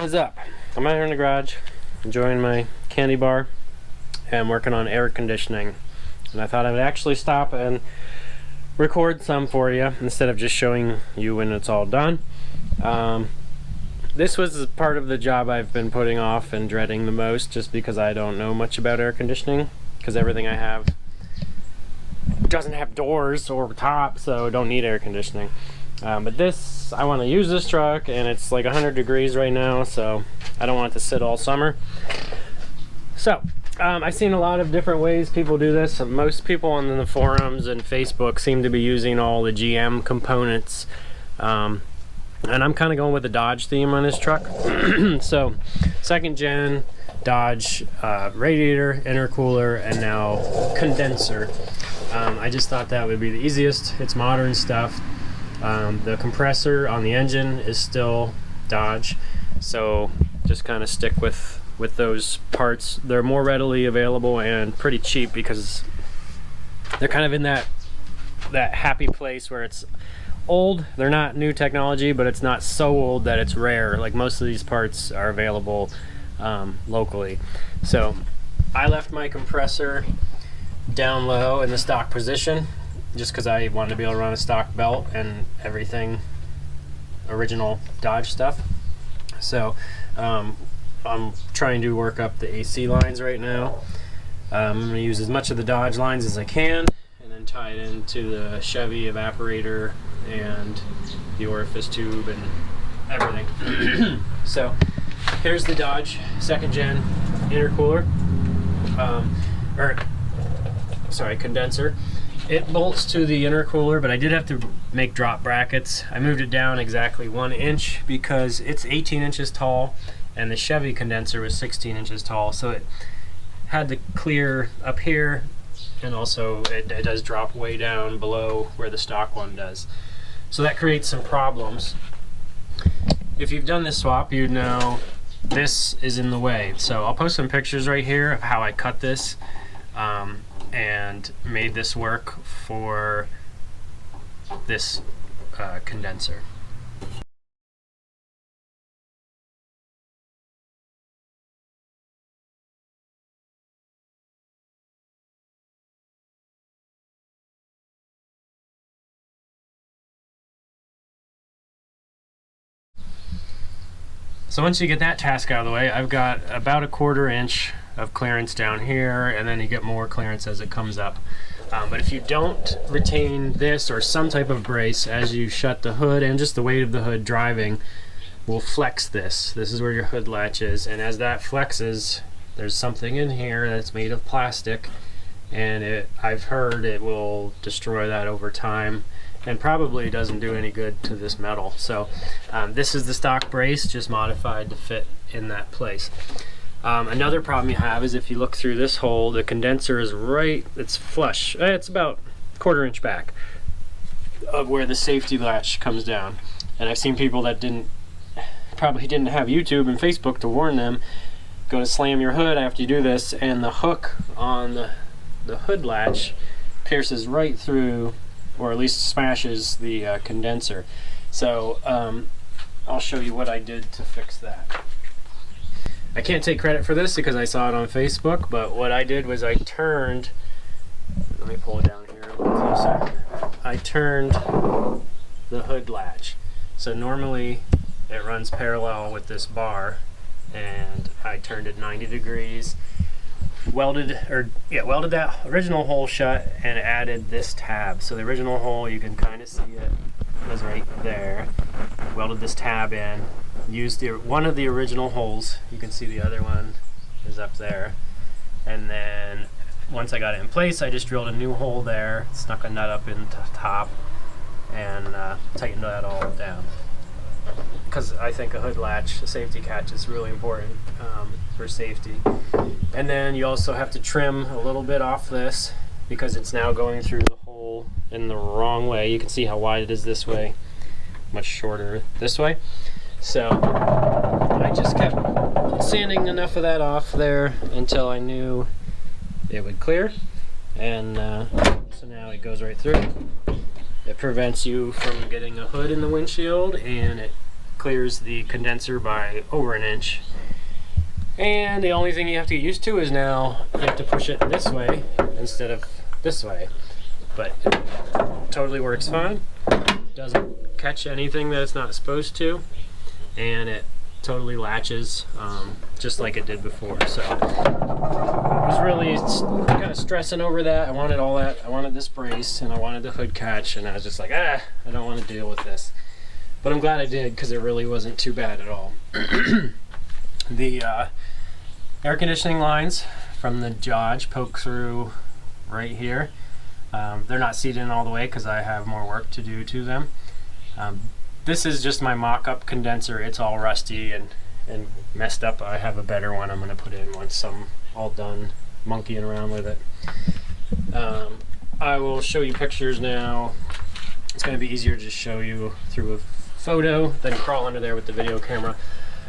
What's up? I'm out here in the garage enjoying my candy bar and working on air conditioning, and I thought I would actually stop and record some for you instead of just showing you when it's all done. This was part of the job I've been putting off and dreading the most, just because I don't know much about air conditioning, because everything I have doesn't have doors or top, so don't need air conditioning. But this, I want to use this truck, and it's like 100 degrees right now, so I don't want it to sit all summer. So I've seen a lot of different ways people do this. Most people on the forums and Facebook seem to be using all the GM components, and I'm kind of going with the Dodge theme on this truck. So second gen Dodge radiator, intercooler, and now condenser. I just thought that would be the easiest. It's modern stuff. The compressor on the engine is still Dodge, so just kind of stick with those parts. They're more readily available and pretty cheap because they're kind of in that happy place where it's old. They're not new technology, but it's not so old that it's rare. Like most of these parts are available locally. So I left my compressor down low in the stock position just because I wanted to be able to run a stock belt and everything original Dodge stuff. So I'm trying to work up the AC lines right now. I'm going to use as much of the Dodge lines as I can and then tie it into the Chevy evaporator and the orifice tube and everything. So here's the Dodge second gen intercooler, condenser. It bolts to the intercooler, but I did have to make drop brackets. I moved it down exactly 1 inch because it's 18 inches tall and the Chevy condenser was 16 inches tall, so it had to clear up here, and also it does drop way down below where the stock one does. So that creates some problems. If you've done this swap, you know this is in the way. So I'll post some pictures right here of how I cut this and made this work for this condenser. So once you get that task out of the way, I've got about a 1/4 inch of clearance down here, and then you get more clearance as it comes up. But if you don't retain this or some type of brace as you shut the hood, and just the weight of the hood driving will flex this. This is where your hood latch is, and as that flexes, there's something in here that's made of plastic, and I've heard it will destroy that over time, and probably doesn't do any good to this metal. So this is the stock brace, just modified to fit in that place. Another problem you have is if you look through this hole, the condenser is it's flush. It's about 1/4 inch back of where the safety latch comes down. And I've seen people that probably didn't have YouTube and Facebook to warn them, go to slam your hood after you do this, and the hook on the hood latch pierces right through, or at least smashes the condenser. So I'll show you what I did to fix that. I can't take credit for this because I saw it on Facebook, but what I did was I turned, let me pull it down here a little closer. I turned the hood latch. So normally it runs parallel with this bar, and I turned it 90 degrees, welded that original hole shut and added this tab. So the original hole, you can kind of see it, was right there. Welded this tab in, used one of the original holes. You can see the other one is up there. And then once I got it in place, I just drilled a new hole there, snuck a nut up into top, and tightened that all down. Because I think a hood latch, a safety catch, is really important for safety. And then you also have to trim a little bit off this because it's now going through the hole in the wrong way. You can see how wide it is this way, much shorter this way. So I just kept sanding enough of that off there until I knew it would clear, and so now it goes right through. It prevents you from getting a hood in the windshield, and it clears the condenser by over an inch. And the only thing you have to get used to is now you have to push it this way instead of this way. But it totally works fine. Doesn't catch anything that it's not supposed to, and it totally latches just like it did before. So I was really kind of stressing over that. I wanted all that. I wanted this brace and I wanted the hood catch, and I was just like, I don't want to deal with this. But I'm glad I did, because it really wasn't too bad at all. The air conditioning lines from the Dodge poke through right here. They're not seated in all the way because I have more work to do to them. This is just my mock-up condenser. It's all rusty and messed up. I have a better one I'm going to put in once I'm all done monkeying around with it. I will show you pictures now. It's going to be easier to just show you through a photo than crawl under there with the video camera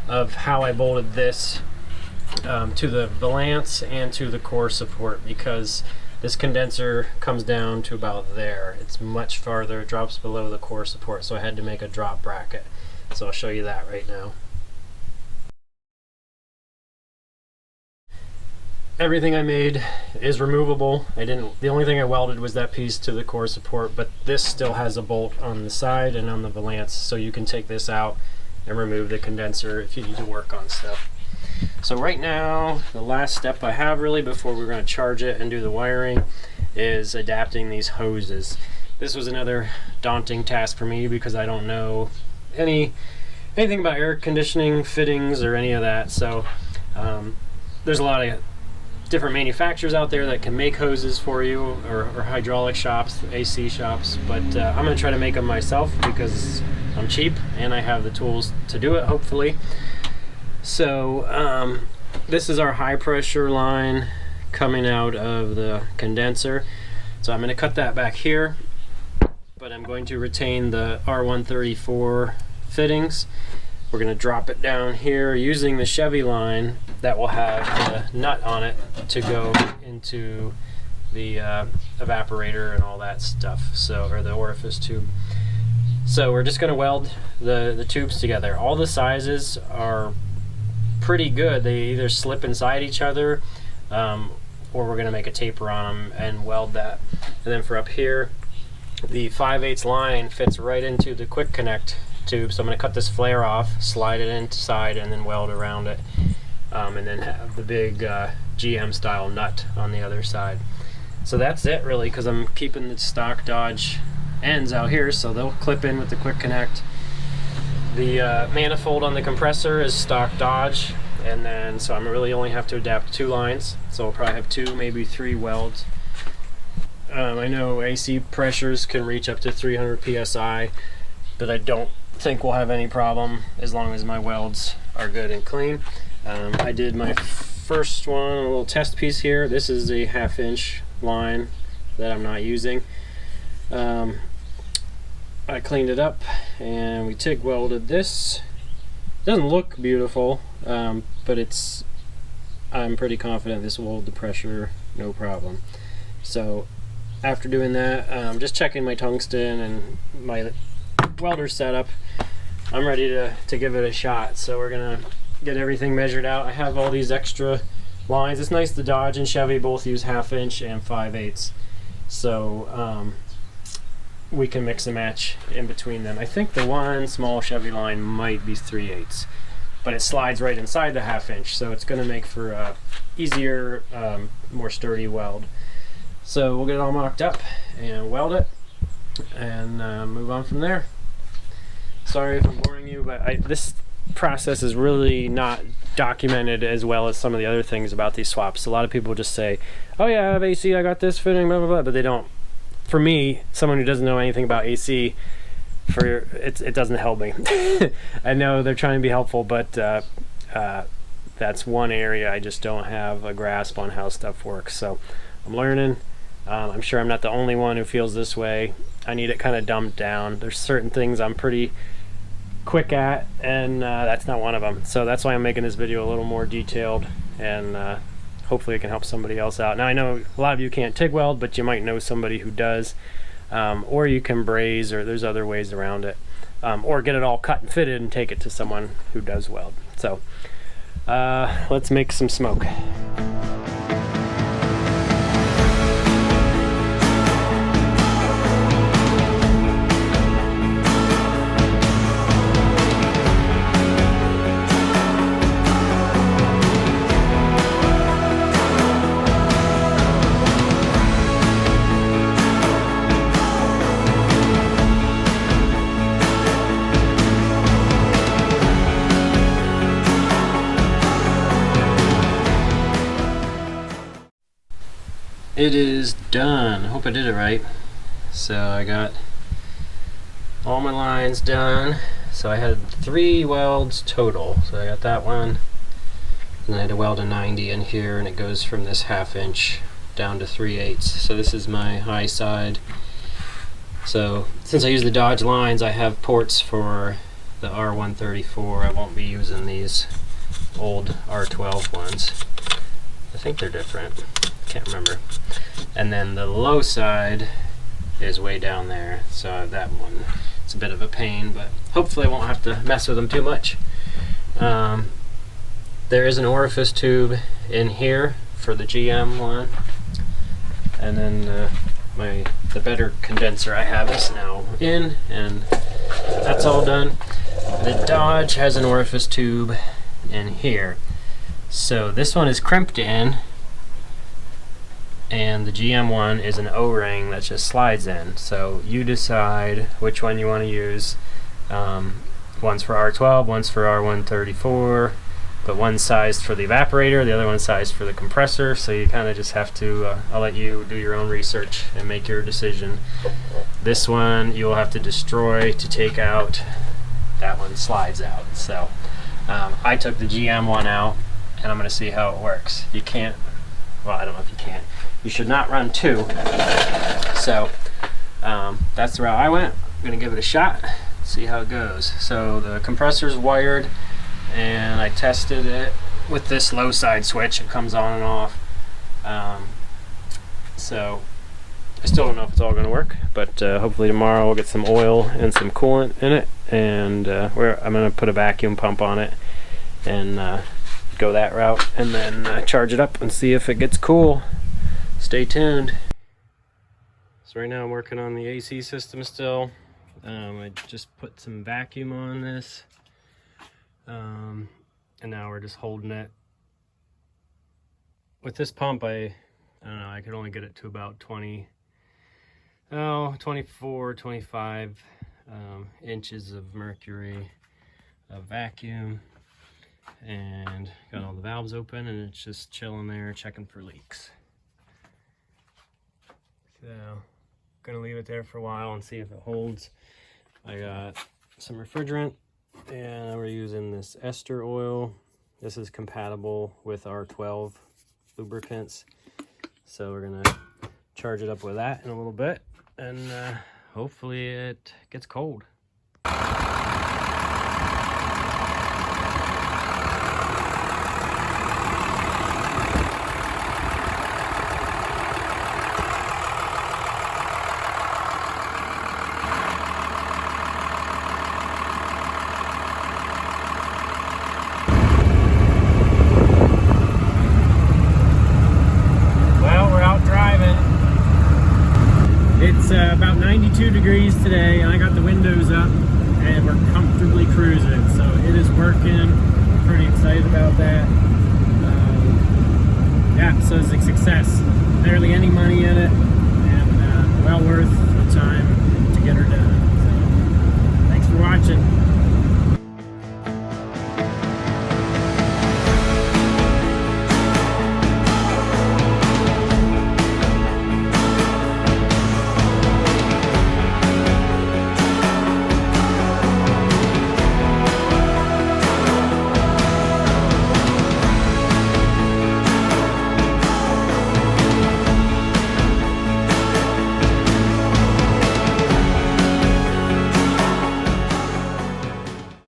of how I bolted this to the valance and to the core support, because this condenser comes down to about there. It's much farther, it drops below the core support, so I had to make a drop bracket. So I'll show you that right now. Everything I made is removable. The only thing I welded was that piece to the core support, but this still has a bolt on the side and on the valance, so you can take this out and remove the condenser if you need to work on stuff. So right now, the last step I have really before we're going to charge it and do the wiring is adapting these hoses. This was another daunting task for me because I don't know anything about air conditioning fittings or any of that. So there's a lot of different manufacturers out there that can make hoses for you, or hydraulic shops, AC shops, but I'm going to try to make them myself because I'm cheap and I have the tools to do it, hopefully. So this is our high pressure line coming out of the condenser. So I'm going to cut that back here, but I'm going to retain the R134 fittings. We're going to drop it down here using the Chevy line that will have the nut on it to go into the evaporator and all that stuff, so, or the orifice tube. So we're just going to weld the tubes together. All the sizes are pretty good. They either slip inside each other or we're going to make a taper on them and weld that. And then for up here, the 5/8 line fits right into the quick connect tube, so I'm going to cut this flare off, slide it inside, and then weld around it, and then have the big GM style nut on the other side. So that's it really, because I'm keeping the stock Dodge ends out here, so they'll clip in with the quick connect. The manifold on the compressor is stock Dodge, and then so I'm really only have to adapt 2 lines, so I'll probably have 2, maybe 3 welds. I know AC pressures can reach up to 300 psi, but I don't think we'll have any problem as long as my welds are good and clean. I did my first one, a little test piece here. This is a 1/2 inch line that I'm not using. I cleaned it up and we TIG welded this. It doesn't look beautiful, but I'm pretty confident this will hold the pressure no problem. So after doing that, just checking my tungsten and my welder setup, I'm ready to give it a shot. So we're gonna get everything measured out. I have all these extra lines. It's nice the Dodge and Chevy both use 1/2 inch and 5/8, so we can mix and match in between them. I think the one small Chevy line might be 3/8, but it slides right inside the 1/2 inch, so it's going to make for a easier, more sturdy weld. So we'll get it all mocked up and weld it and move on from there. Sorry if I'm boring you, but this process is really not documented as well as some of the other things about these swaps. A lot of people just say, oh yeah, I have AC, I got this fitting, blah blah blah, but they don't. For me, someone who doesn't know anything about AC, it doesn't help me. I know they're trying to be helpful, but that's one area I just don't have a grasp on how stuff works. So I'm learning. I'm sure I'm not the only one who feels this way. I need it kind of dumbed down. There's certain things I'm pretty quick at, and that's not one of them. So that's why I'm making this video a little more detailed, and hopefully it can help somebody else out. Now I know a lot of you can't TIG weld, but you might know somebody who does, or you can braze, or there's other ways around it. or get it all cut and fitted and take it to someone who does weld. So let's make some smoke. It is done. I hope I did it right. So I got all my lines done. So I had 3 welds total. So I got that one, and I had to weld a 90 in here, and it goes from this 1/2 inch down to 3/8. So this is my high side. So since I use the Dodge lines, I have ports for the R134. I won't be using these old R12 ones. I think they're different. Can't remember. And then the low side is way down there, so that one, it's a bit of a pain, but hopefully I won't have to mess with them too much. There is an orifice tube in here for the GM one, and then the better condenser I have is now in, and that's all done. The Dodge has an orifice tube in here, so this one is crimped in, and the GM one is an O-ring that just slides in. So you decide which one you want to use. One's for R12, one's for R134, but one's sized for the evaporator, the other one's sized for the compressor, so you kind of just have to, I'll let you do your own research and make your decision. This one you'll have to destroy to take out, that one slides out. So I took the GM one out, and I'm going to see how it works. You can't, well, I don't know if you can. You should not run 2. So that's the route I went. I'm going to give it a shot, see how it goes. So the compressor's wired, and I tested it with this low side switch. It comes on and off. So I still don't know if it's all going to work, but hopefully tomorrow we'll get some oil and some coolant in it, and I'm going to put a vacuum pump on it and go that route, and then charge it up and see if it gets cool. Stay tuned. So right now I'm working on the AC system still. I just put some vacuum on this, and now we're just holding it. With this pump, I don't know, I could only get it to about 24, 25 inches of mercury of vacuum, and got all the valves open, and it's just chilling there checking for leaks. So gonna leave it there for a while and see if it holds. I got some refrigerant, and we're using this ester oil. This is compatible with R12 lubricants, so we're gonna charge it up with that in a little bit, and hopefully it gets cold. About 92 degrees today, and I got the windows up, and we're comfortably cruising, so it is working. I'm pretty excited about that. Yeah, so it's a success. Barely any money in it, and well worth the time